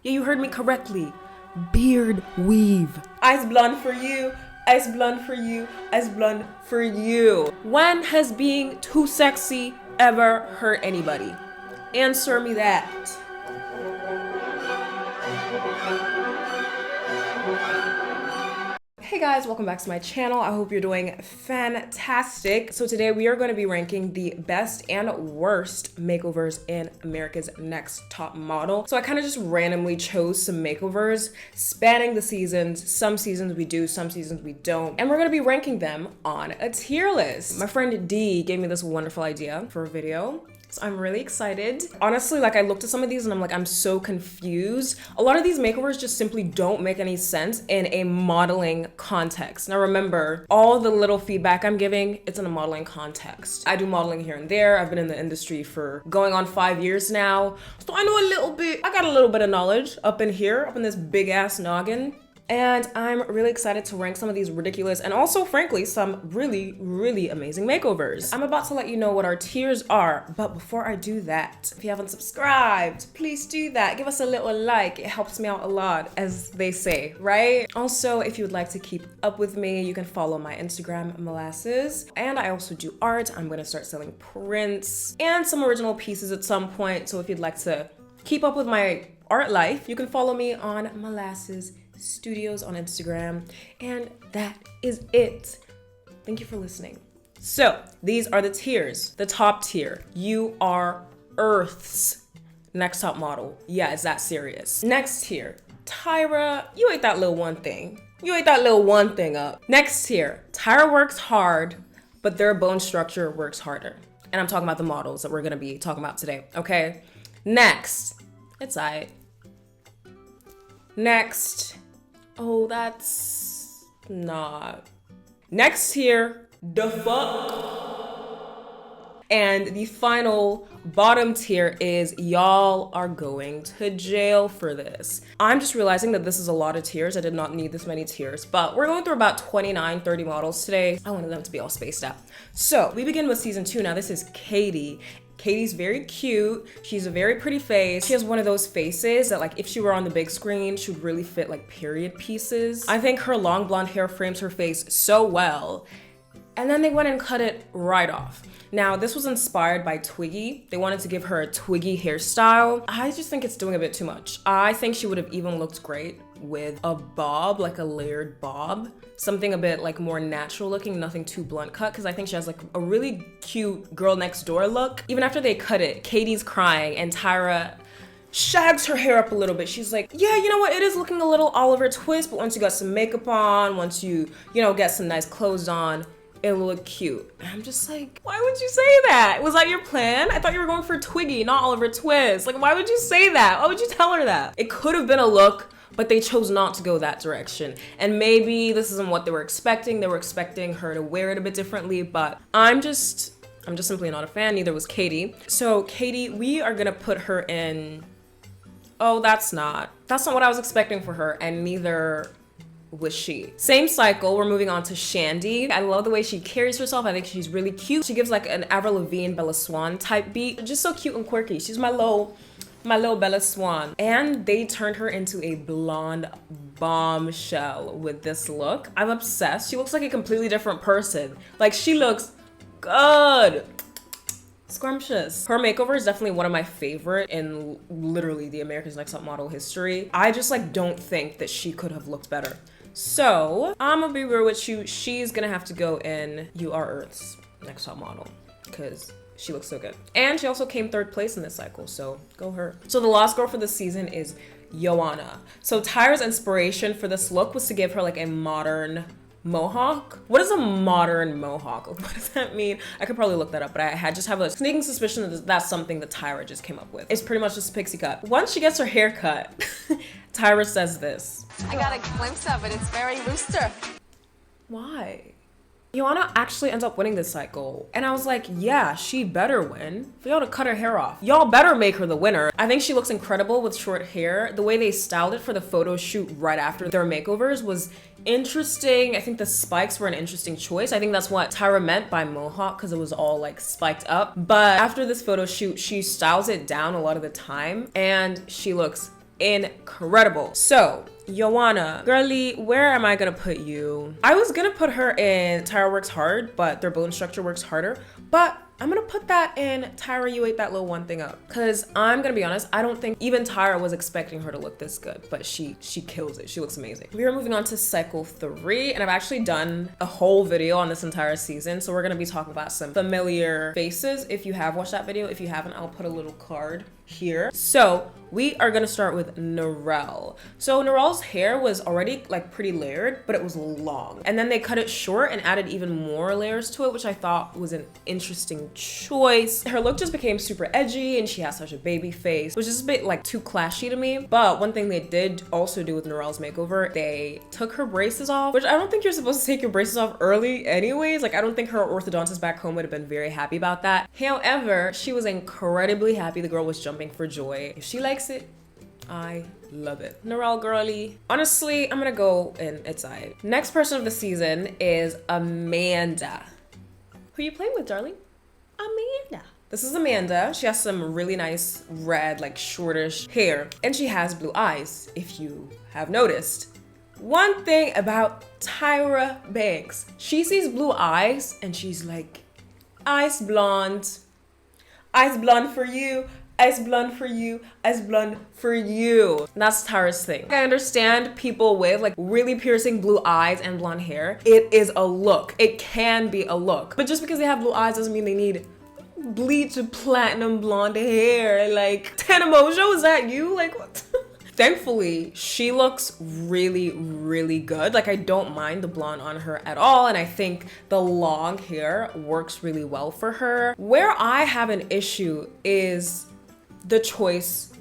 Yeah, you heard me correctly. Beard weave. Ice blonde for you. Ice blonde for you. Ice blonde for you. When has being too sexy ever hurt anybody? Answer me that. Hey guys, welcome back to my channel. I hope you're doing fantastic. So today we are going to be ranking the best and worst makeovers in America's Next Top Model. So I kind of just randomly chose some makeovers spanning the seasons. Some seasons we do, some seasons we don't. And we're going to be ranking them on a tier list. My friend D gave me this wonderful idea for a video. So I'm really excited. Honestly, like I looked at some of these and I'm like, I'm so confused. A lot of these makeovers just simply don't make any sense in a modeling context. Now remember, all the little feedback I'm giving, it's in a modeling context. I do modeling here and there. I've been in the industry for going on 5 years now. So I know a little bit, I got a little bit of knowledge up in here, up in this big ass noggin. And I'm really excited to rank some of these ridiculous and also, frankly, some really, really amazing makeovers. I'm about to let you know what our tiers are, but before I do that, if you haven't subscribed, please do that. Give us a little like. It helps me out a lot, as they say, right? Also, if you would like to keep up with me, you can follow my Instagram, Molasses. And I also do art. I'm gonna start selling prints and some original pieces at some point. So if you'd like to keep up with my art life, you can follow me on Molasses Studios on Instagram, and that is it. Thank you for listening. So these are the tiers. The top tier, you are Earth's Next Top Model. Yeah, it's that serious. Next tier, Tyra, you ate that little one thing. You ate that little one thing up. Next tier, Tyra works hard, but their bone structure works harder. And I'm talking about the models that we're gonna be talking about today, okay? Next, it's aight. Next, oh, that's not. Next here, the fuck. And the final bottom tier is y'all are going to jail for this. I'm just realizing that this is a lot of tiers. I did not need this many tiers, but we're going through about 29, 30 models today. I wanted them to be all spaced out. So we begin with season 2. Now this is Katie. Katie's very cute. She's a very pretty face. She has one of those faces that like if she were on the big screen, she would really fit like period pieces. I think her long blonde hair frames her face so well. And then they went and cut it right off. Now, this was inspired by Twiggy. They wanted to give her a Twiggy hairstyle. I just think it's doing a bit too much. I think she would have even looked great with a bob, like a layered bob. Something a bit like more natural looking, nothing too blunt cut, because I think she has like a really cute girl next door look. Even after they cut it, Katie's crying and Tyra shags her hair up a little bit. She's like, yeah, you know what? It is looking a little Oliver Twist, but once you got some makeup on, once you get some nice clothes on, it'll look cute. And I'm just like, why would you say that? Was that your plan? I thought you were going for Twiggy, not Oliver Twist. Like, why would you say that? Why would you tell her that? It could have been a look, but they chose not to go that direction. And maybe this isn't what they were expecting. They were expecting her to wear it a bit differently, but I'm just simply not a fan. Neither was Katie. So Katie, we are gonna put her in, oh, that's not what I was expecting for her, and neither was she. Same cycle, we're moving on to Shandy. I love the way she carries herself. I think she's really cute. She gives like an Avril Lavigne, Bella Swan type beat. Just so cute and quirky. She's my little Bella Swan. And they turned her into a blonde bombshell with this look. I'm obsessed. She looks like a completely different person. Like, she looks good. Scrumptious. Her makeover is definitely one of my favorite in literally the America's Next Top Model history. I just like don't think that she could have looked better. So I'm gonna be real with you. She's gonna have to go in You Are Earth's Next Top Model because she looks so good. And she also came 3rd place in this cycle, so go her. So the lost girl for this season is Joanna. So Tyra's inspiration for this look was to give her like a modern mohawk. What is a modern mohawk? What does that mean? I could probably look that up, but I just have a sneaking suspicion that that's something that Tyra just came up with. It's pretty much just a pixie cut. Once she gets her hair cut, Tyra says this. I got a glimpse of it. It's very rooster. Why? Joanna actually ends up winning this cycle. And I was like, yeah, she better win. For y'all to cut her hair off. Y'all better make her the winner. I think she looks incredible with short hair. The way they styled it for the photo shoot right after their makeovers was interesting. I think the spikes were an interesting choice. I think that's what Tyra meant by mohawk, because it was all like spiked up. But after this photo shoot, she styles it down a lot of the time and she looks incredible. So Joanna, girly, where am I gonna put you? I was gonna put her in Tyra Works Hard, but their bone structure works harder. But I'm gonna put that in Tyra, you ate that little one thing up. Cause I'm gonna be honest, I don't think even Tyra was expecting her to look this good, but she kills it. She looks amazing. We are moving on to cycle 3, and I've actually done a whole video on this entire season. So we're gonna be talking about some familiar faces. If you have watched that video, if you haven't, I'll put a little card here. So we are gonna start with Narelle. So Narelle's hair was already like pretty layered, but it was long. And then they cut it short and added even more layers to it, which I thought was an interesting choice. Her look just became super edgy and she has such a baby face, which is a bit like too clashy to me. But one thing they did also do with Narelle's makeover, they took her braces off, which I don't think you're supposed to take your braces off early anyways. Like I don't think her orthodontist back home would have been very happy about that. However, she was incredibly happy. The girl was jumping for joy. If she likes it, I love it. Narelle girly. Honestly, I'm gonna go in its eye. Next person of the season is Amanda. Who you playing with, darling? Amanda. This is Amanda. She has some really nice red, like shortish hair, and she has blue eyes, if you have noticed. One thing about Tyra Banks, she sees blue eyes and she's like, ice blonde for you. Ice blonde for you, ice blonde for you. That's Tyra's thing. I understand people with like really piercing blue eyes and blonde hair. It is a look. It can be a look. But just because they have blue eyes doesn't mean they need bleached platinum blonde hair. Like, Tana Mojo, is that you? Like, what? Thankfully, she looks really, really good. Like, I don't mind the blonde on her at all. And I think the long hair works really well for her. Where I have an issue is the choice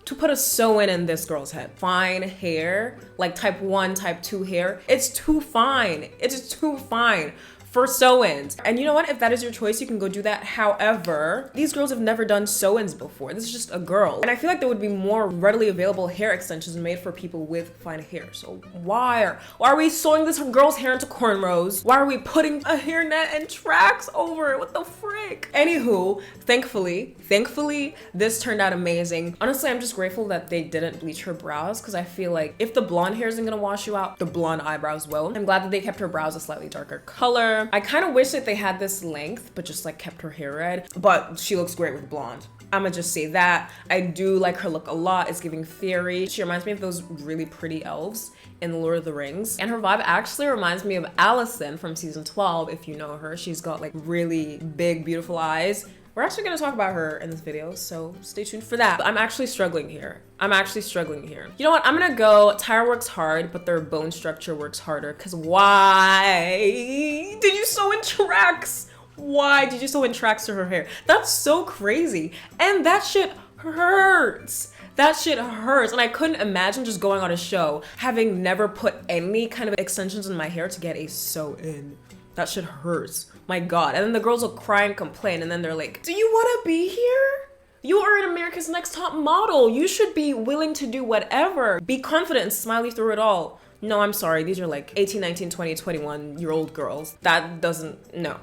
to put a sew-in in this girl's head. Fine hair, like type 1, type 2 hair. It's too fine. It's too fine for sew-ins. And you know what? If that is your choice, you can go do that. However, these girls have never done sew-ins before. This is just a girl. And I feel like there would be more readily available hair extensions made for people with fine hair. So why are we sewing this girl's hair into cornrows? Why are we putting a hairnet and tracks over it? What the frick? Anywho, thankfully, this turned out amazing. Honestly, I'm just grateful that they didn't bleach her brows because I feel like if the blonde hair isn't gonna wash you out, the blonde eyebrows will. I'm glad that they kept her brows a slightly darker color. I kind of wish that they had this length, but just like kept her hair red, but she looks great with blonde. I'ma just say that. I do like her look a lot. It's giving fairy. She reminds me of those really pretty elves in Lord of the Rings. And her vibe actually reminds me of Allison from season 12, if you know her. She's got like really big, beautiful eyes. We're actually gonna talk about her in this video, so stay tuned for that. But I'm actually struggling here. You know what? I'm gonna go Tyra Works Hard, but their bone structure works harder. Cause why did you sew in tracks? Why did you sew in tracks to her hair? That's so crazy. And that shit hurts. That shit hurts. And I couldn't imagine just going on a show, having never put any kind of extensions in my hair to get a sew in. That shit hurts. My God. And then the girls will cry and complain. And then they're like, do you want to be here? You are an America's Next Top Model. You should be willing to do whatever. Be confident and smiley through it all. No, I'm sorry. These are like 18, 19, 20, 21-year-old girls. That doesn't, no.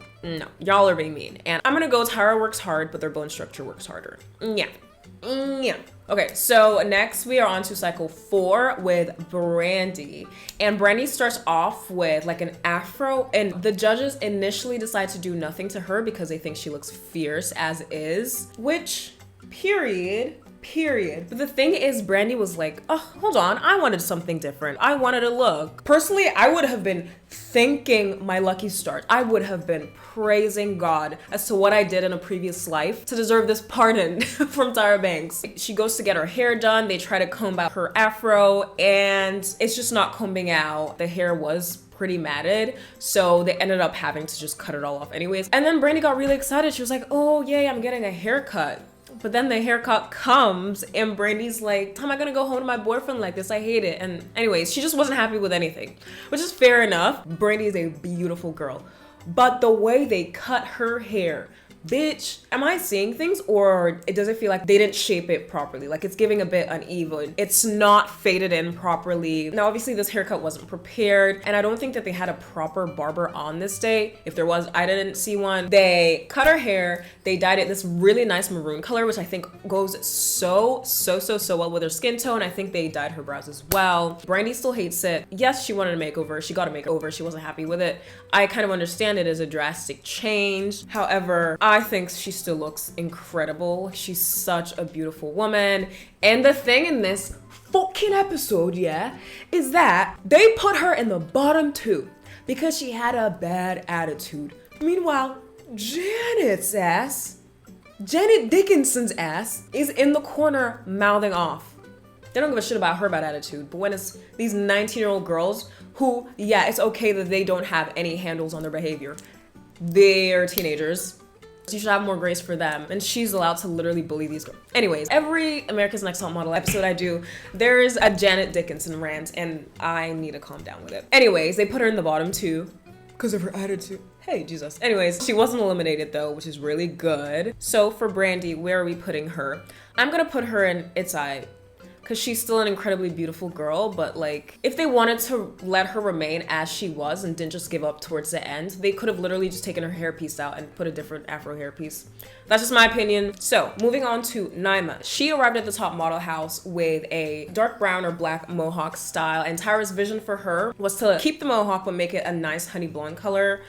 Y'all are being mean. And I'm going to go Tyra Works Hard, but their bone structure works harder. Yeah. Okay, so next we are on to cycle 4 with Brandy. And Brandy starts off with like an afro, and the judges initially decide to do nothing to her because they think she looks fierce as is, which, period. But the thing is, Brandy was like, oh, hold on, I wanted something different. I wanted a look. Personally, I would have been thanking my lucky stars. I would have been praising God as to what I did in a previous life to deserve this pardon from Tyra Banks. She goes to get her hair done. They try to comb out her afro and it's just not combing out. The hair was pretty matted, so they ended up having to just cut it all off anyways. And then Brandy got really excited. She was like, oh yay, I'm getting a haircut. But then the haircut comes and Brandy's like, how am I gonna go home to my boyfriend like this? I hate it. And anyways, she just wasn't happy with anything, which is fair enough. Brandy is a beautiful girl. But the way they cut her hair bitch, am I seeing things, or does it feel like they didn't shape it properly? Like it's giving a bit uneven. It's not faded in properly. Now, obviously this haircut wasn't prepared, and I don't think that they had a proper barber on this day. If there was, I didn't see one. They cut her hair, they dyed it this really nice maroon color, which I think goes so well with her skin tone. I think they dyed her brows as well. Brandy still hates it. Yes, she wanted a makeover. She got a makeover. She wasn't happy with it. I kind of understand it as a drastic change. However, I think she still looks incredible. She's such a beautiful woman. And the thing in this fucking episode, yeah, is that they put her in the bottom 2 because she had a bad attitude. Meanwhile, Janet Dickinson's ass is in the corner mouthing off. They don't give a shit about her bad attitude, but when it's these 19-year-old girls who, yeah, it's okay that they don't have any handles on their behavior. They're teenagers. You should have more grace for them. And she's allowed to literally bully these girls. Anyways, every America's Next Top Model episode I do, there's a Janet Dickinson rant, and I need to calm down with it. Anyways, they put her in the bottom 2 because of her attitude. Hey, Jesus. Anyways, she wasn't eliminated though, which is really good. So for Brandy, where are we putting her? I'm gonna put her in It's I, because she's still an incredibly beautiful girl, but like, if they wanted to let her remain as she was and didn't just give up towards the end, they could have literally just taken her hairpiece out and put a different afro hairpiece. That's just my opinion. So moving on to Naima. She arrived at the top model house with a dark brown or black mohawk style, and Tyra's vision for her was to keep the mohawk but make it a nice honey blonde color.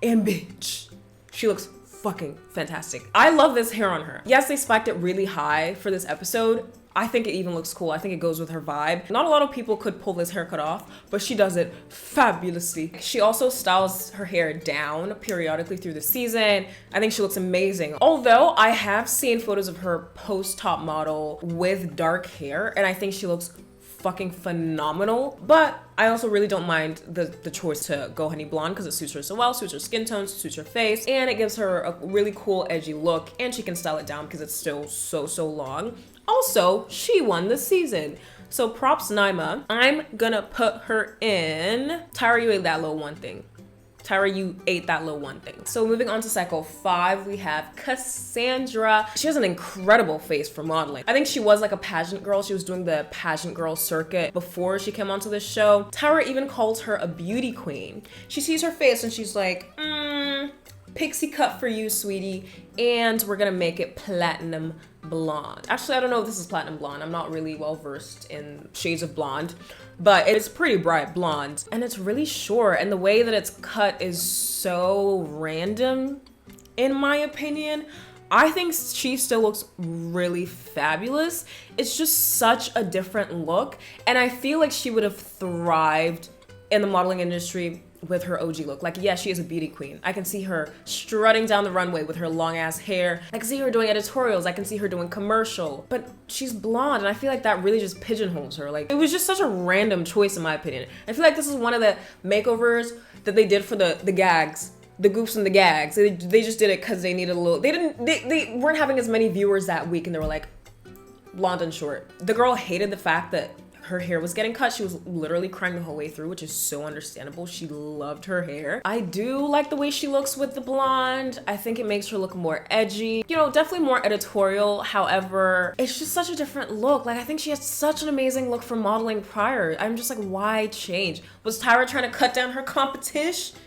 And bitch, she looks fucking fantastic. I love this hair on her. Yes, they spiked it really high for this episode. I think it even looks cool. I think it goes with her vibe. Not a lot of people could pull this haircut off, but she does it fabulously. She also styles her hair down periodically through the season. I think she looks amazing. Although I have seen photos of her post top model with dark hair, and I think she looks fucking phenomenal. But I also really don't mind the choice to go honey blonde because it suits her so well, suits her skin tone, suits her face, and it gives her a really cool edgy look, and she can style it down because it's still so long. Also, she won the season. So props Naima. I'm gonna put her in Tyra, you ate that little one thing. Tyra, you ate that little one thing. So moving on to cycle 5, we have Cassandra. She has an incredible face for modeling. I think she was like a pageant girl. She was doing the pageant girl circuit before she came onto this show. Tyra even calls her a beauty queen. She sees her face and she's like, pixie cut for you, sweetie. And we're gonna make it platinum blonde. Actually, I don't know if this is platinum blonde. I'm not really well versed in shades of blonde, but it's pretty bright blonde and it's really short, and the way that it's cut is so random in my opinion. I think she still looks really fabulous. It's just such a different look, and I feel like she would have thrived in the modeling industry with her OG look. Like, yeah, she is a beauty queen. I can see her strutting down the runway with her long ass hair. I can see her doing editorials. I can see her doing commercial, but she's blonde, and I feel like that really just pigeonholes her. Like, it was just such a random choice in my opinion. I feel like this is one of the makeovers that they did for the gags. The goofs and the gags. They just did it because they needed a little, they weren't having as many viewers that week, and they were like, blonde and short. The girl hated the fact that her hair was getting cut. She was literally crying the whole way through, which is so understandable. She loved her hair. I do like the way she looks with the blonde. I think it makes her look more edgy. You know, definitely more editorial. However, it's just such a different look. Like, I think she has such an amazing look for modeling prior. I'm just like, why change? Was Tyra trying to cut down her competition?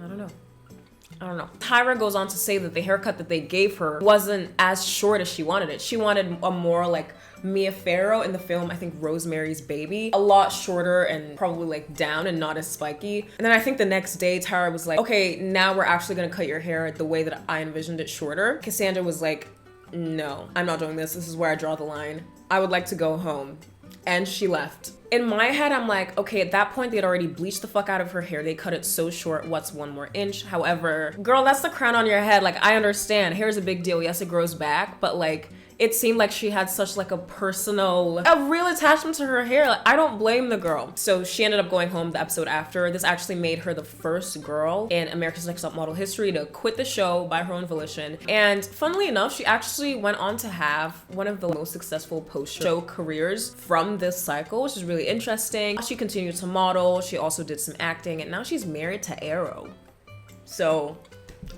I don't know. Tyra goes on to say that the haircut that they gave her wasn't as short as she wanted it. She wanted a more like Mia Farrow in the film, I think Rosemary's Baby. A lot shorter and probably like down and not as spiky. And then I think the next day Tyra was like, okay, now we're actually gonna cut your hair the way that I envisioned it, shorter. Cassandra was like, no, I'm not doing this. This is where I draw the line. I would like to go home. And she left. In my head, I'm like, okay, at that point, they had already bleached the fuck out of her hair. They cut it so short. What's one more inch? However, girl, that's the crown on your head. Like, I understand. Hair is a big deal. Yes, it grows back, but like, it seemed like she had such like a real attachment to her hair. Like, I don't blame the girl. So she ended up going home the episode after. This actually made her the first girl in America's Next Top Model history to quit the show by her own volition. And funnily enough, she actually went on to have one of the most successful post-show careers from this cycle, which is really interesting. She continued to model. She also did some acting, and now she's married to Arrow. So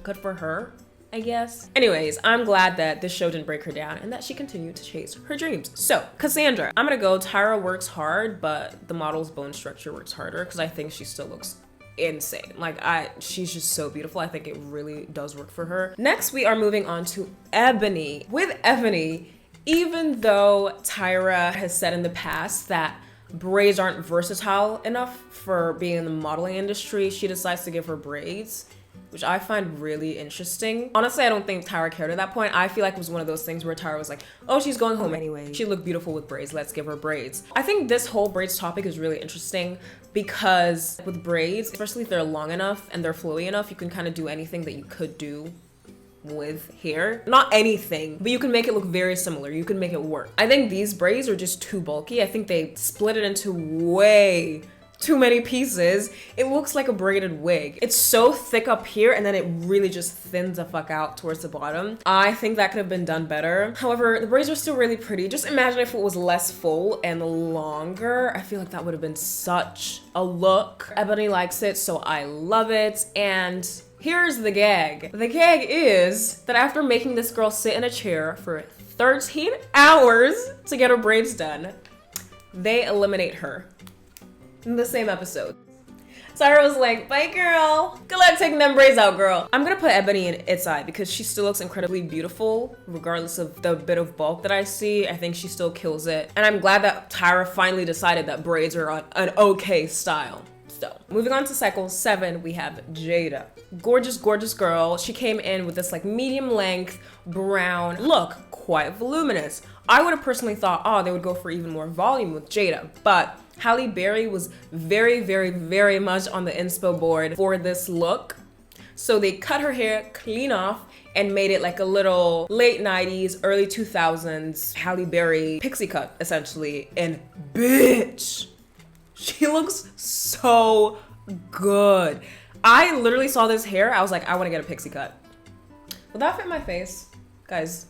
good for her. I guess. Anyways, I'm glad that this show didn't break her down and that she continued to chase her dreams. So, Cassandra, I'm gonna go, Tyra works hard, but the model's bone structure works harder because I think she still looks insane. Like, she's just so beautiful. I think it really does work for her. Next, we are moving on to Ebony. With Ebony, even though Tyra has said in the past that braids aren't versatile enough for being in the modeling industry, she decides to give her braids, which I find really interesting. Honestly, I don't think Tyra cared at that point. I feel like it was one of those things where Tyra was like, oh, she's going home anyway. She looked beautiful with braids, let's give her braids. I think this whole braids topic is really interesting because with braids, especially if they're long enough and they're flowy enough, you can kind of do anything that you could do with hair. Not anything, but you can make it look very similar. You can make it work. I think these braids are just too bulky. I think they split it into way too many pieces. It looks like a braided wig. It's so thick up here and then it really just thins the fuck out towards the bottom. I think that could have been done better. However, the braids are still really pretty. Just imagine if it was less full and longer. I feel like that would have been such a look. Ebony likes it, so I love it. And here's the gag. The gag is that after making this girl sit in a chair for 13 hours to get her braids done, they eliminate her in the same episode. Tyra was like, bye girl. Good luck taking them braids out, girl. I'm gonna put Ebony in its eye because she still looks incredibly beautiful regardless of the bit of bulk that I see. I think she still kills it. And I'm glad that Tyra finally decided that braids are an okay style. So, moving on to cycle 7, we have Jada. Gorgeous, gorgeous girl. She came in with this like medium length brown look, quite voluminous. I would have personally thought, oh, they would go for even more volume with Jada, but Halle Berry was very, very, very much on the inspo board for this look. So they cut her hair clean off and made it like a little late 90s, early 2000s Halle Berry pixie cut, essentially. And bitch, she looks so good. I literally saw this hair. I was like, I want to get a pixie cut. Will that fit my face? Guys,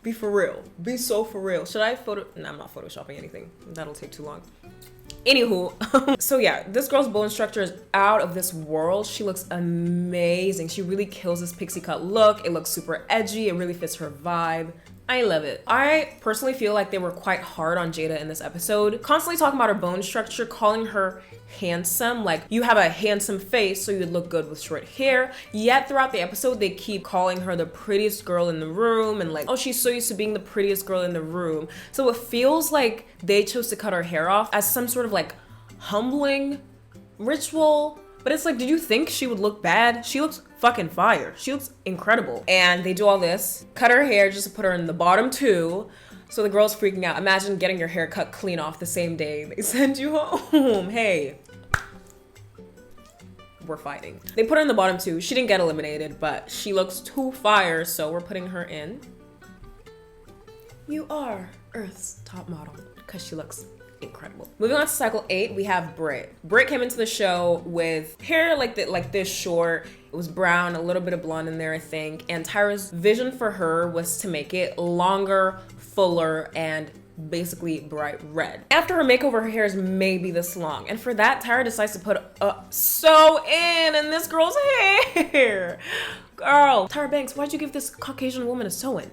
be for real. Be so for real. Should I No, I'm not photoshopping anything. That'll take too long. Anywho, so yeah, this girl's bone structure is out of this world. She looks amazing. She really kills this pixie cut look. It looks super edgy. It really fits her vibe. I love it. I personally feel like they were quite hard on Jada in this episode, constantly talking about her bone structure, calling her handsome, like you have a handsome face so you'd look good with short hair. Yet throughout the episode they keep calling her the prettiest girl in the room and like, oh, she's so used to being the prettiest girl in the room. So it feels like they chose to cut her hair off as some sort of like humbling ritual. But it's like, did you think she would look bad? She looks fucking fire. She looks incredible. And they do all this, cut her hair just to put her in the bottom 2. So the girl's freaking out. Imagine getting your hair cut clean off the same day they send you home. Hey, we're fighting. They put her in the bottom 2. She didn't get eliminated, but she looks too fire, so we're putting her in. You are Earth's top model because she looks incredible. Moving on to cycle 8, we have Britt. Britt came into the show with hair like this short. It was brown, a little bit of blonde in there, I think. And Tyra's vision for her was to make it longer, fuller, and basically bright red. After her makeover, her hair is maybe this long. And for that, Tyra decides to put a sew in this girl's hair. Girl, Tyra Banks, why'd you give this Caucasian woman a sew-in?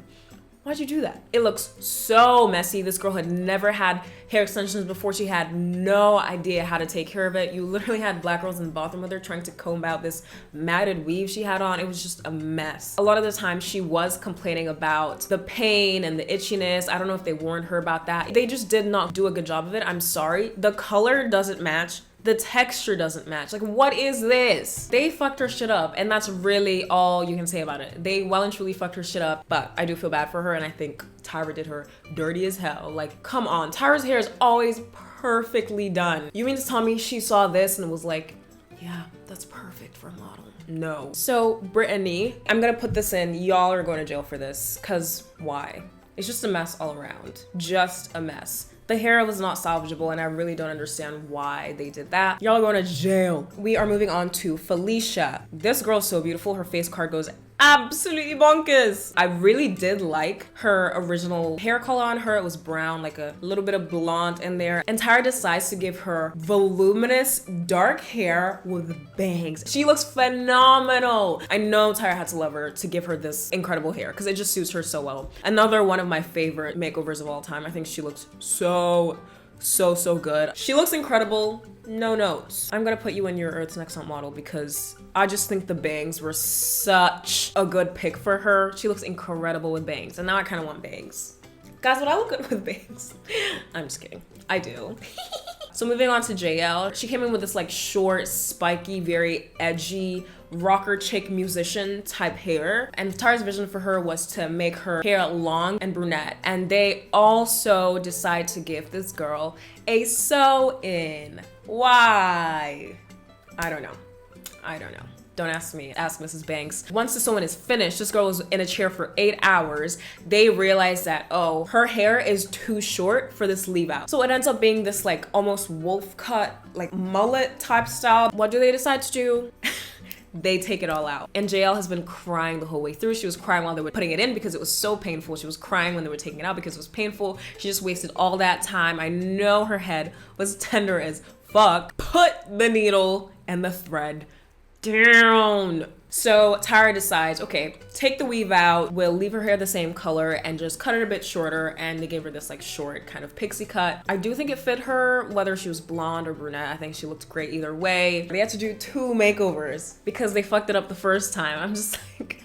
Why'd you do that? It looks so messy. This girl had never had hair extensions before. She had no idea how to take care of it. You literally had black girls in the bathroom with her trying to comb out this matted weave she had on. It was just a mess. A lot of the time she was complaining about the pain and the itchiness. I don't know if they warned her about that. They just did not do a good job of it. I'm sorry. The color doesn't match. The texture doesn't match. Like, what is this? They fucked her shit up, and that's really all you can say about it. They well and truly fucked her shit up, but I do feel bad for her, and I think Tyra did her dirty as hell. Like, come on. Tyra's hair is always perfectly done. You mean to tell me she saw this and was like, yeah, that's perfect for a model? No. So, Brittany, I'm gonna put this in. Y'all are going to jail for this, because why? It's just a mess all around. Just a mess. The hair was not salvageable, and I really don't understand why they did that. Y'all are going to jail. We are moving on to Felicia. This girl is so beautiful. Her face card goes absolutely bonkers. I really did like her original hair color on her. It was brown, like a little bit of blonde in there. And Tyra decides to give her voluminous dark hair with bangs. She looks phenomenal. I know Tyra had to love her to give her this incredible hair because it just suits her so well. Another one of my favorite makeovers of all time. I think she looks so good. She looks incredible. No notes. I'm gonna put you in your Earth's Next Top Model because I just think the bangs were such a good pick for her. She looks incredible with bangs, and now I kind of want bangs. Guys, would I look good with bangs? I'm just kidding. I do. So moving on to JL, she came in with this like short, spiky, very edgy rocker chick musician type hair. And Tyra's vision for her was to make her hair long and brunette. And they also decide to give this girl a sew-in. Why? I don't know. Don't ask me, ask Mrs. Banks. Once the sewing is finished, this girl was in a chair for 8 hours. They realized that, oh, her hair is too short for this leave out. So it ends up being this like almost wolf cut, like mullet type style. What do they decide to do? They take it all out. And JL has been crying the whole way through. She was crying while they were putting it in because it was so painful. She was crying when they were taking it out because it was painful. She just wasted all that time. I know her head was tender as fuck. Put the needle and the thread down. So Tyra decides, okay, take the weave out, we'll leave her hair the same color and just cut it a bit shorter. And they gave her this like short kind of pixie cut. I do think it fit her, whether she was blonde or brunette. I think she looked great either way. They had to do 2 makeovers because they fucked it up the first time. I'm just like,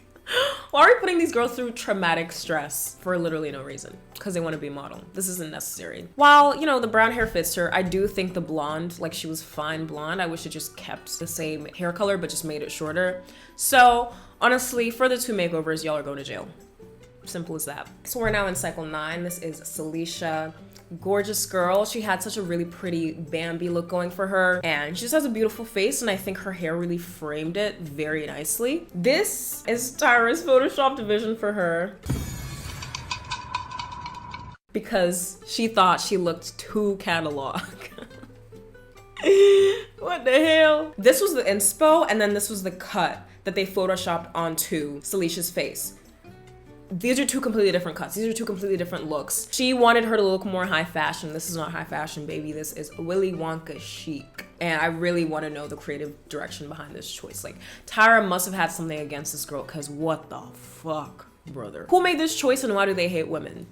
why are we putting these girls through traumatic stress for literally no reason? Because they want to be a model. This isn't necessary. While, you know, the brown hair fits her, I do think the blonde, like she was fine blonde. I wish it just kept the same hair color, but just made it shorter. So honestly, for the 2 makeovers, y'all are going to jail. Simple as that. So we're now in cycle 9. This is Celicia. Gorgeous girl. She had such a really pretty Bambi look going for her, and she just has a beautiful face, and I think her hair really framed it very nicely. This is Tyra's photoshopped vision for her because she thought she looked too catalog. What the hell? This was the inspo, and then this was the cut that they photoshopped onto Celicia's face. These are 2 completely different cuts. These are 2 completely different looks. She wanted her to look more high fashion. This is not high fashion, baby. This is Willy Wonka chic. And I really want to know the creative direction behind this choice. Like, Tyra must have had something against this girl, because what the fuck, brother? Who made this choice and why do they hate women?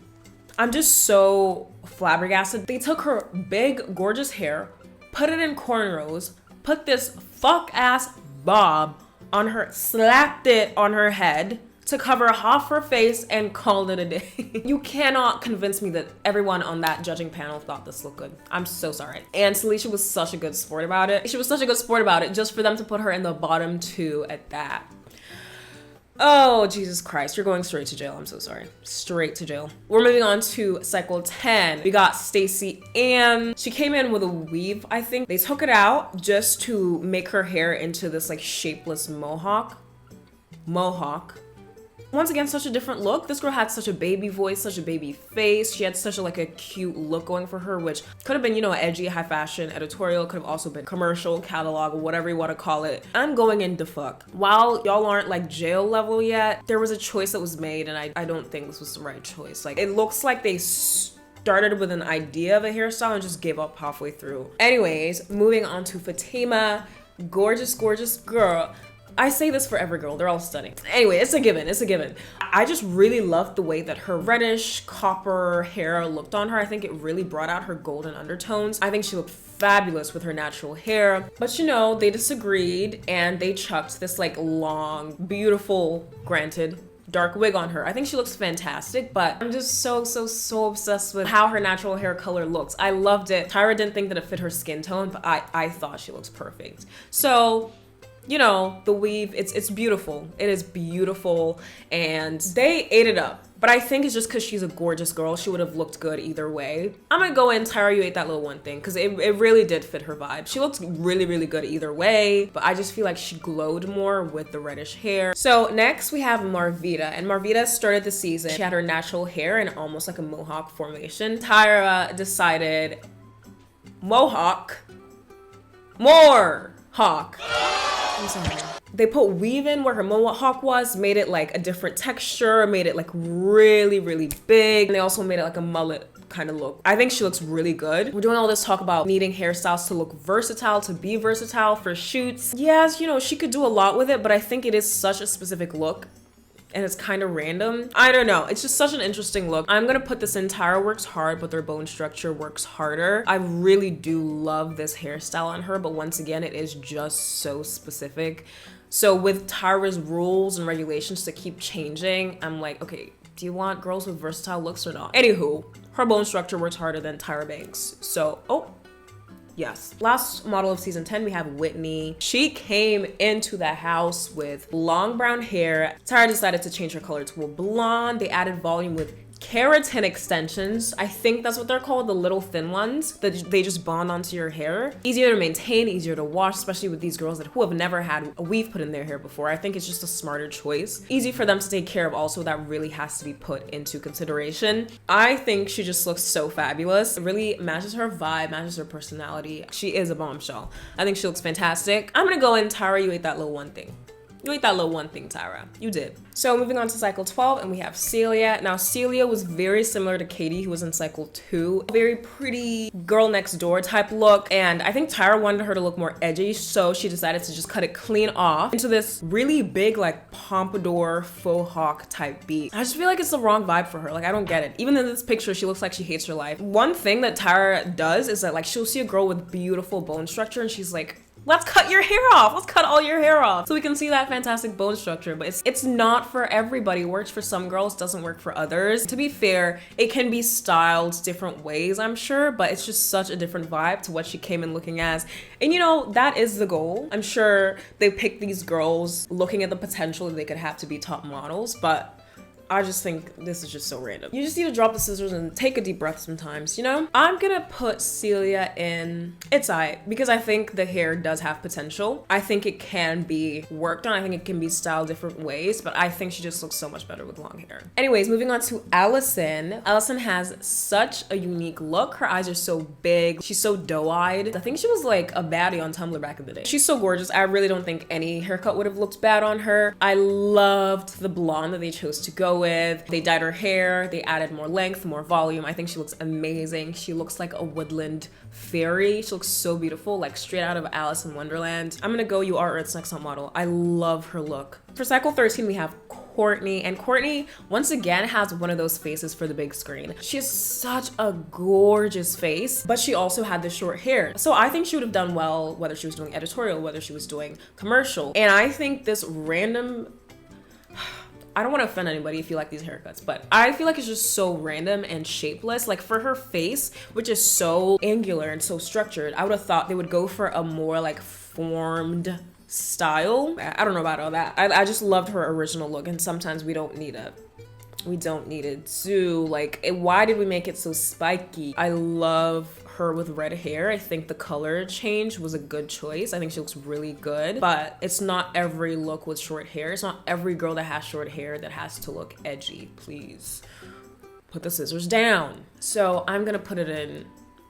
I'm just so flabbergasted. They took her big, gorgeous hair, put it in cornrows, put this fuck-ass bob on her, slapped it on her head to cover half her face and called it a day. You cannot convince me that everyone on that judging panel thought this looked good. I'm so sorry. And Celicia was such a good sport about it. She was such a good sport about it just for them to put her in the bottom 2 at that. Oh, Jesus Christ. You're going straight to jail. I'm so sorry. Straight to jail. We're moving on to cycle 10. We got Stacey Ann. She came in with a weave, I think. They took it out just to make her hair into this like shapeless mohawk. Once again, such a different look. This girl had such a baby voice, such a baby face. She had such a like a cute look going for her, which could have been, you know, edgy, high fashion, editorial, could have also been commercial, catalog, or whatever you want to call it. I'm going into fuck. While y'all aren't like jail level yet, there was a choice that was made, and I don't think this was the right choice. Like, it looks like they started with an idea of a hairstyle and just gave up halfway through. Anyways, moving on to Fatima. Gorgeous, gorgeous girl. I say this for every girl, they're all stunning. Anyway, it's a given, it's a given. I just really loved the way that her reddish copper hair looked on her. I think it really brought out her golden undertones. I think she looked fabulous with her natural hair. But you know, they disagreed and they chucked this like long, beautiful, granted, dark wig on her. I think she looks fantastic, but I'm just so obsessed with how her natural hair color looks. I loved it. Tyra didn't think that it fit her skin tone, but I thought she looks perfect. So, you know, the weave, it's beautiful. It is beautiful, and they ate it up. But I think it's just because she's a gorgeous girl. She would have looked good either way. I'm gonna go in, Tyra, you ate that little one thing, because it really did fit her vibe. She looked really, really good either way, but I just feel like she glowed more with the reddish hair. So next we have Marvita, and Marvita started the season. She had her natural hair in almost like a mohawk formation. Tyra decided mohawk, more hawk. I'm sorry. They put weave in where her mohawk was, made it like a different texture, made it like really, really big. And they also made it like a mullet kind of look. I think she looks really good. We're doing all this talk about needing hairstyles to look versatile, to be versatile for shoots. Yes, you know, she could do a lot with it, but I think it is such a specific look. And it's kind of random. I don't know. It's just such an interesting look. I'm gonna put this in Tyra works hard, but their bone structure works harder. I really do love this hairstyle on her, but once again, it is just so specific. So with Tyra's rules and regulations to keep changing, I'm like, okay, do you want girls with versatile looks or not? Anywho, her bone structure works harder than Tyra Banks. So, oh, yes. Last model of season 10, we have Whitney. She came into the house with long brown hair. Tyra decided to change her color to a blonde. They added volume with keratin extensions. I think that's what they're called, the little thin ones that they just bond onto your hair. Easier to maintain, easier to wash, especially with these girls who have never had a weave put in their hair before. I think it's just a smarter choice. Easy for them to take care of also, that really has to be put into consideration. I think she just looks so fabulous. It really matches her vibe, matches her personality. She is a bombshell. I think she looks fantastic. I'm gonna go in, Tyra, you ate that little one thing. You ate that little one thing, Tyra. You did. So moving on to cycle 12, and we have Celia. Now, Celia was very similar to Katie, who was in cycle 2. Very pretty girl next door type look. And I think Tyra wanted her to look more edgy, so she decided to just cut it clean off into this really big, like, pompadour faux hawk type beat. I just feel like it's the wrong vibe for her. Like, I don't get it. Even in this picture, she looks like she hates her life. One thing that Tyra does is that, like, she'll see a girl with beautiful bone structure, and she's like, let's cut your hair off. Let's cut all your hair off so we can see that fantastic bone structure. But it's not for everybody. It works for some girls, doesn't work for others. To be fair, it can be styled different ways, I'm sure, but it's just such a different vibe to what she came in looking as. And you know, that is the goal. I'm sure they picked these girls looking at the potential that they could have to be top models, but I just think this is just so random. You just need to drop the scissors and take a deep breath sometimes, you know? I'm gonna put Celia in It's Eye because I think the hair does have potential. I think it can be worked on. I think it can be styled different ways, but I think she just looks so much better with long hair. Anyways, moving on to Allison. Allison has such a unique look. Her eyes are so big. She's so doe-eyed. I think she was like a baddie on Tumblr back in the day. She's so gorgeous. I really don't think any haircut would have looked bad on her. I loved the blonde that they chose to go with. They dyed her hair, they added more length, more volume. I think she looks amazing. She looks like a woodland fairy. She looks so beautiful, like straight out of Alice in Wonderland. I'm gonna go You Are Earth's Next Top Model. I love her look. For cycle 13, we have Courtney, and Courtney once again has one of those faces for the big screen. She has such a gorgeous face, but she also had the short hair. So I think she would have done well whether she was doing editorial, whether she was doing commercial. And I think this random, I don't want to offend anybody if you like these haircuts, but I feel like it's just so random and shapeless. Like for her face, which is so angular and so structured, I would have thought they would go for a more like formed style. I don't know about all that. I just loved her original look, and sometimes we don't need it to like, why did we make it so spiky? I love her with red hair. I think the color change was a good choice. I think she looks really good, but it's not every look with short hair. It's not every girl that has short hair that has to look edgy. Please put the scissors down. So I'm gonna put it in,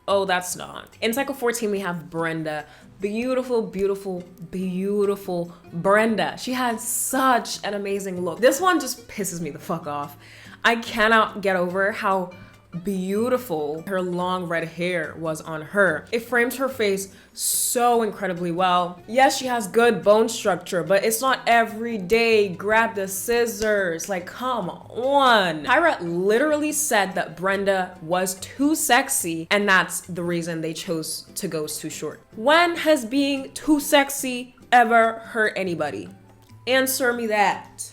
oh, that's not. In cycle 14, we have Brenda. Beautiful, beautiful, beautiful Brenda. She had such an amazing look. This one just pisses me the fuck off. I cannot get over how beautiful her long red hair was on her. It frames her face so incredibly well. Yes, she has good bone structure, but it's not every day. Grab the scissors. Like, come on. Tyra literally said that Brenda was too sexy, and that's the reason they chose to go too short. When has being too sexy ever hurt anybody? Answer me that.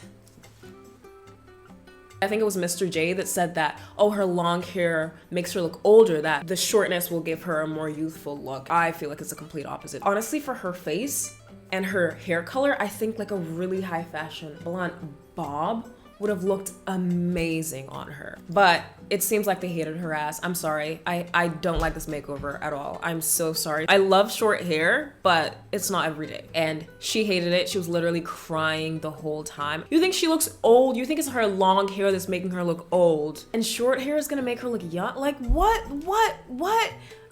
I think it was Mr. J that said that, oh, her long hair makes her look older, that the shortness will give her a more youthful look. I feel like it's a complete opposite. Honestly, for her face and her hair color, I think like a really high fashion blonde bob would have looked amazing on her. But it seems like they hated her ass. I'm sorry. I don't like this makeover at all. I'm so sorry. I love short hair, but it's not every day. And she hated it. She was literally crying the whole time. You think she looks old? You think it's her long hair that's making her look old? And short hair is gonna make her look young? Like what?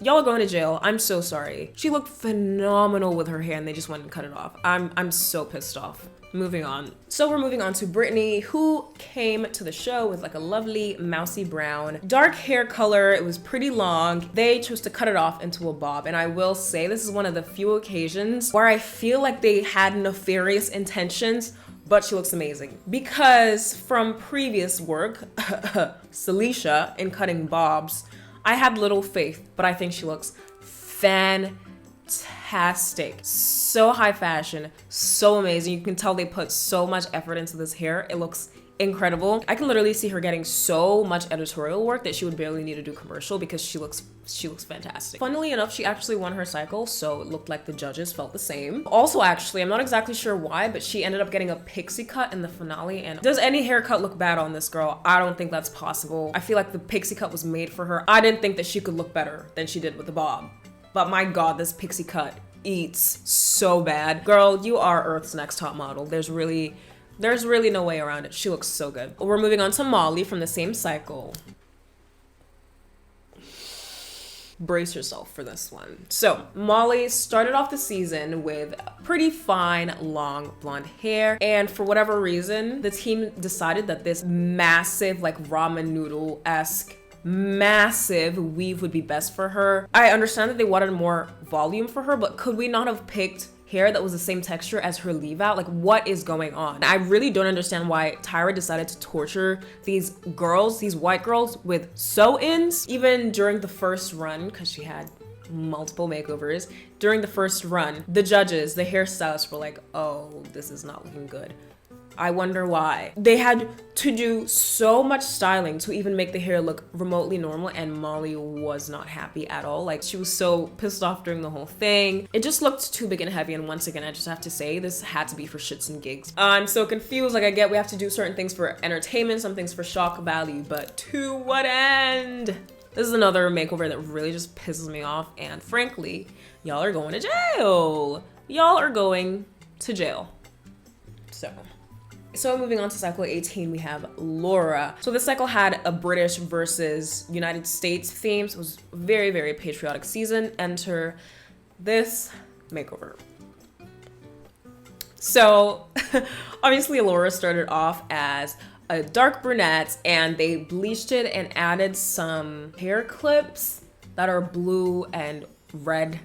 Y'all are going to jail. I'm so sorry. She looked phenomenal with her hair and they just went and cut it off. I'm so pissed off. Moving on. So we're moving on to Brittany, who came to the show with like a lovely mousy brown, dark hair color. It was pretty long. They chose to cut it off into a bob. And I will say this is one of the few occasions where I feel like they had nefarious intentions, but she looks amazing. Because from previous work, Celicia in cutting bobs, I had little faith, but I think she looks fantastic. So high fashion, so amazing. You can tell they put so much effort into this hair. It looks incredible. I can literally see her getting so much editorial work that she would barely need to do commercial because she looks fantastic. Funnily enough, she actually won her cycle, so it looked like the judges felt the same. Also, actually, I'm not exactly sure why, but she ended up getting a pixie cut in the finale. And does any haircut look bad on this girl? I don't think that's possible. I feel like the pixie cut was made for her. I didn't think that she could look better than she did with the bob. But my God, this pixie cut eats so bad. Girl, you are Earth's next top model. There's really no way around it. She looks so good. We're moving on to Molly from the same cycle. Brace yourself for this one. So Molly started off the season with pretty fine long blonde hair, and for whatever reason the team decided that this massive like ramen noodle-esque massive weave would be best for her. I understand that they wanted more volume for her, but could we not have picked hair that was the same texture as her leave out? Like, what is going on? I really don't understand why Tyra decided to torture these girls, these white girls, with sew-ins. Even during the first run, because she had multiple makeovers, during the first run, the judges, the hairstylists were like, oh, this is not looking good. I wonder why. They had to do so much styling to even make the hair look remotely normal, and Molly was not happy at all. Like, she was so pissed off during the whole thing. It just looked too big and heavy, and once again, I just have to say, this had to be for shits and gigs. I'm so confused. Like, I get we have to do certain things for entertainment, some things for shock value, but to what end? This is another makeover that really just pisses me off, and frankly, y'all are going to jail. Y'all are going to jail. So moving on to cycle 18, we have Laura. So this cycle had a British versus United States theme. So it was a very, very patriotic season. Enter this makeover. So obviously Laura started off as a dark brunette, and they bleached it and added some hair clips that are blue and red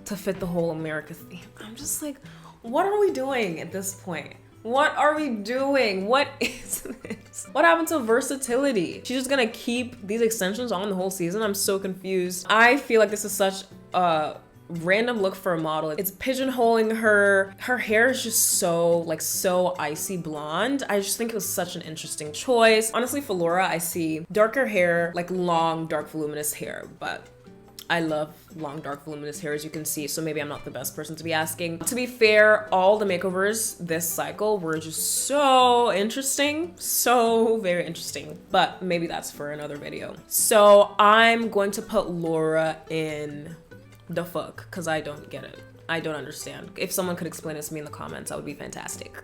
to fit the whole America theme. I'm just like, what are we doing at this point? What are we doing? What is this? What happened to versatility? She's just gonna keep these extensions on the whole season? I'm so confused. I feel like this is such a random look for a model. It's pigeonholing her. Her hair is just so icy blonde. I just think it was such an interesting choice. Honestly, for Laura, I see darker hair, like long, dark, voluminous hair, but I love long, dark, voluminous hair, as you can see, so maybe I'm not the best person to be asking. To be fair, all the makeovers this cycle were just so interesting, so very interesting, but maybe that's for another video. So I'm going to put Laura in the fuck, because I don't get it. I don't understand. If someone could explain this to me in the comments, that would be fantastic.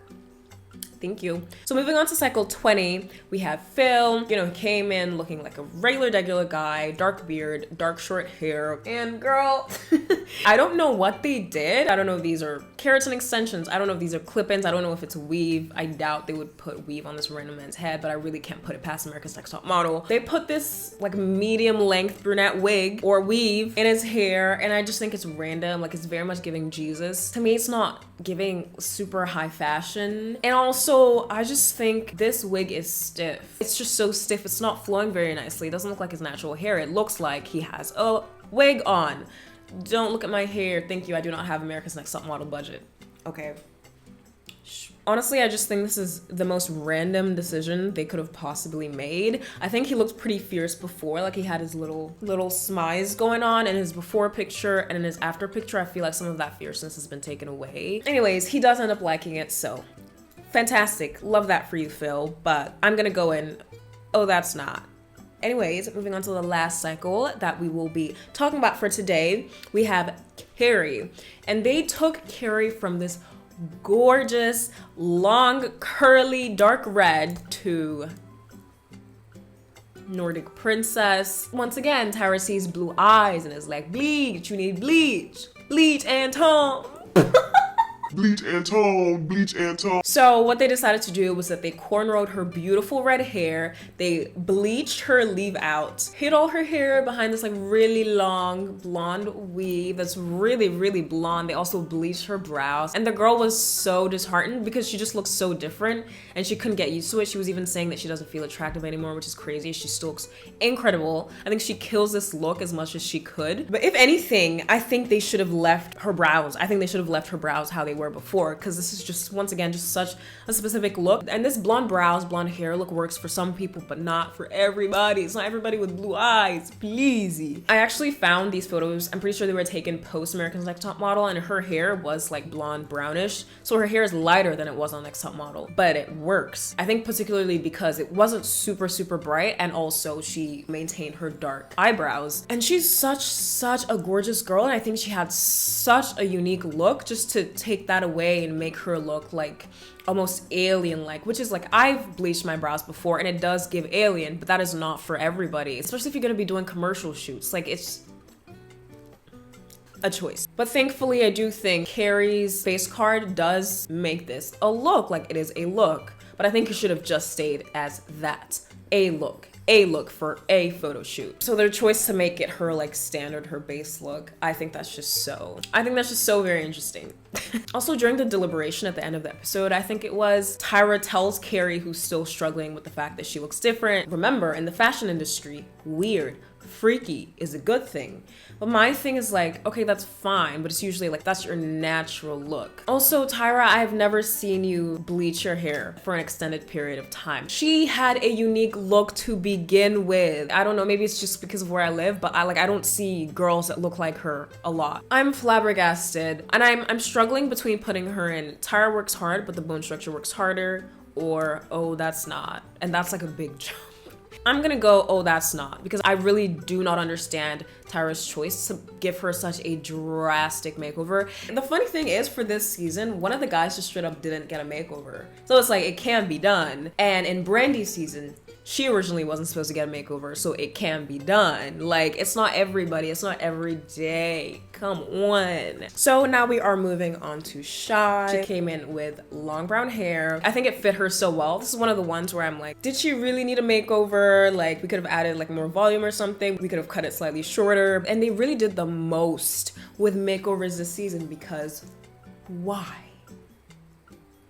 Thank you. So moving on to cycle 20, we have Phil. You know, he came in looking like a regular guy, dark beard, dark short hair, and girl, I don't know what they did. I don't know if these are keratin extensions. I don't know if these are clip-ins. I don't know if it's weave. I doubt they would put weave on this random man's head, but I really can't put it past America's Next Top Model. They put this like medium length brunette wig or weave in his hair, and I just think it's random. Like, it's very much giving Jesus. To me, it's not giving super high fashion. And also, I just think this wig is stiff. It's just so stiff. It's not flowing very nicely. It doesn't look like his natural hair. It looks like he has a wig on. Don't look at my hair. Thank you. I do not have America's Next Top Model budget. Okay. Honestly, I just think this is the most random decision they could have possibly made. I think he looked pretty fierce before, like he had his little smize going on in his before picture, and in his after picture, I feel like some of that fierceness has been taken away. Anyways, he does end up liking it, so fantastic. Love that for you, Phil, but I'm gonna go in, oh, that's not. Anyways, moving on to the last cycle that we will be talking about for today, we have Carrie, and they took Carrie from this gorgeous, long, curly, dark red to Nordic princess. Once again, Tyra sees blue eyes and is like, bleach, you need bleach. Bleach and Tom. Bleach and tone, bleach and tone. So what they decided to do was that they cornrowed her beautiful red hair, they bleached her leave out, hid all her hair behind this like really long blonde weave that's really, really blonde. They also bleached her brows, and the girl was so disheartened because she just looks so different and she couldn't get used to it. She was even saying that she doesn't feel attractive anymore, which is crazy. She still looks incredible. I think she kills this look as much as she could. But if anything, I think they should have left her brows. I think they should have left her brows how they were before, because this is just, once again, just such a specific look. And this blonde brows, blonde hair look works for some people, but not for everybody. It's not everybody with blue eyes, please. I actually found these photos. I'm pretty sure they were taken post American's Next Top Model, and her hair was like blonde brownish. So her hair is lighter than it was on Next Top Model, but it works. I think particularly because it wasn't super, super bright, and also she maintained her dark eyebrows. And she's such a gorgeous girl, and I think she had such a unique look. Just to take that away and make her look like almost alien-like, which is like, I've bleached my brows before and it does give alien, but that is not for everybody, especially if you're gonna be doing commercial shoots. Like, it's a choice. But thankfully, I do think Carrie's face card does make this a look. Like, it is a look, but I think it should have just stayed as that, a look for a photo shoot. So their choice to make it her like standard, her base look, I think that's just so very interesting. Also, during the deliberation at the end of the episode, I think it was, Tyra tells Carrie, who's still struggling with the fact that she looks different. Remember, in the fashion industry, weird, freaky is a good thing. But my thing is like, okay, that's fine, but it's usually like, that's your natural look. Also, Tyra, I've never seen you bleach your hair for an extended period of time. She had a unique look to begin with. I don't know, maybe it's just because of where I live, but I don't see girls that look like her a lot. I'm flabbergasted, and I'm struggling between putting her in Tyra works hard, but the bone structure works harder, or oh, that's not. And that's like a big jump. I'm gonna go, oh, that's not, because I really do not understand Tyra's choice to give her such a drastic makeover. And the funny thing is, for this season, one of the guys just straight up didn't get a makeover. So it's like, it can be done. And in Brandy's season, she originally wasn't supposed to get a makeover, so it can be done. Like, it's not everybody, it's not every day. Come on. So now we are moving on to Shy. She came in with long brown hair. I think it fit her so well. This is one of the ones where I'm like, did she really need a makeover? Like, we could have added like more volume or something. We could have cut it slightly shorter. And they really did the most with makeovers this season, because why?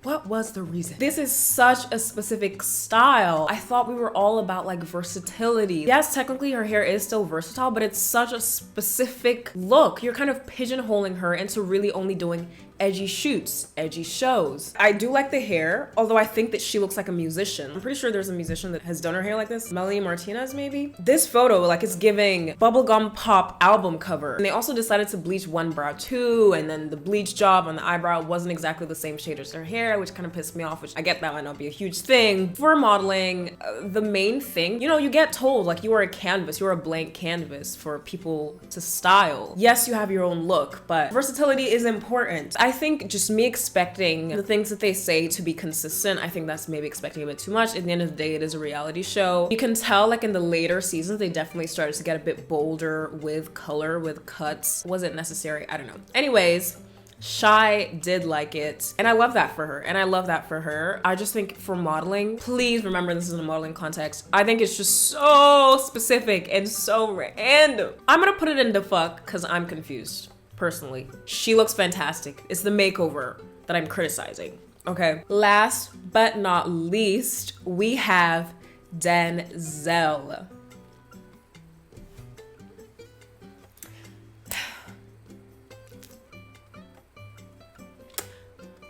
What was the reason? This is such a specific style. I thought we were all about like versatility. Yes, technically her hair is still versatile, but it's such a specific look. You're kind of pigeonholing her into really only doing edgy shoots, edgy shows. I do like the hair, although I think that she looks like a musician. I'm pretty sure there's a musician that has done her hair like this. Melanie Martinez, maybe? This photo, like, it's giving bubblegum pop album cover. And they also decided to bleach one brow too, and then the bleach job on the eyebrow wasn't exactly the same shade as her hair, which kind of pissed me off, which I get that might not be a huge thing. For modeling, the main thing, you know, you get told, like, you are a canvas, you're a blank canvas for people to style. Yes, you have your own look, but versatility is important. I think just me expecting the things that they say to be consistent, I think that's maybe expecting a bit too much. At the end of the day, it is a reality show. You can tell, like, in the later seasons, they definitely started to get a bit bolder with color, with cuts. Was it necessary? I don't know. Anyways, Shy did like it, and I love that for her. I just think for modeling, please remember this is in a modeling context, I think it's just so specific and so random. I'm gonna put it into fuck because I'm confused. Personally, she looks fantastic. It's the makeover that I'm criticizing. Okay. Last but not least, we have Denzel.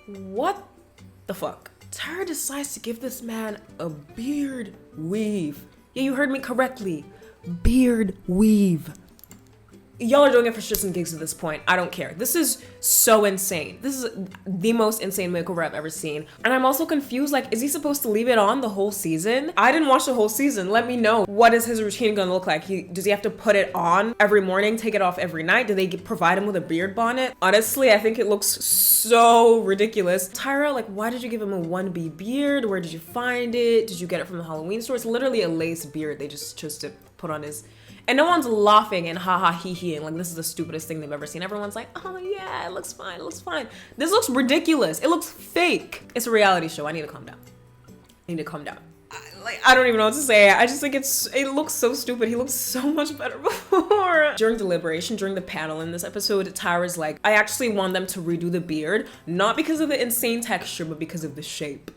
What the fuck? Tyra decides to give this man a beard weave. Yeah, you heard me correctly. Beard weave. y'all are doing it for shits and gigs at this point. I don't care. This is so insane. This is the most insane makeover I've ever seen. And I'm also confused, like, is he supposed to leave it on the whole season? I didn't watch the whole season. Let me know. What is his routine gonna look like? Does he have to put it on every morning, take it off every night? Do they provide him with a beard bonnet? Honestly, I think it looks so ridiculous. Tyra, like, why did you give him a 1B beard? Where did you find it? Did you get it from the Halloween store? It's literally a lace beard they just chose to put on his... And no one's laughing and haha hee and like this is the stupidest thing they've ever seen. Everyone's like, oh yeah, it looks fine, it looks fine. This looks ridiculous. It looks fake. It's a reality show. I need to calm down. I need to calm down. I don't even know what to say. I just think it looks so stupid. He looks so much better before. During deliberation, during the panel in this episode, Tyra's like, I actually want them to redo the beard, not because of the insane texture, but because of the shape.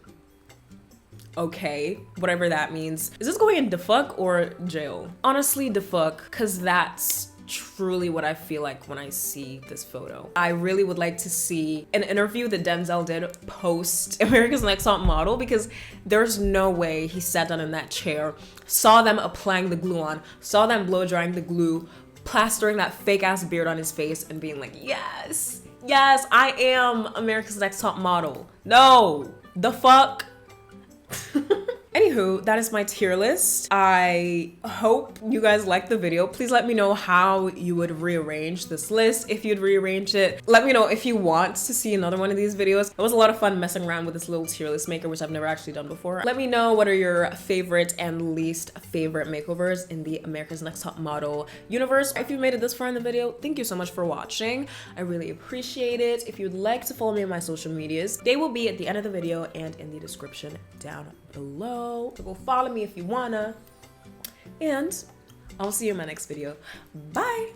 Okay, whatever that means. Is this going in defuck or jail? Honestly, defuck, because that's truly what I feel like when I see this photo. I really would like to see an interview that Denzel did post America's Next Top Model, because there's no way he sat down in that chair, saw them applying the glue on, saw them blow drying the glue, plastering that fake ass beard on his face and being like, yes, yes, I am America's Next Top Model. No, the fuck? Anywho, that is my tier list. I hope you guys liked the video. Please let me know how you would rearrange this list, if you'd rearrange it. Let me know if you want to see another one of these videos. It was a lot of fun messing around with this little tier list maker, which I've never actually done before. Let me know what are your favorite and least favorite makeovers in the America's Next Top Model universe. If you made it this far in the video, thank you so much for watching. I really appreciate it. If you'd like to follow me on my social medias, they will be at the end of the video and in the description down below. So go follow me if you wanna. And I'll see you in my next video. Bye!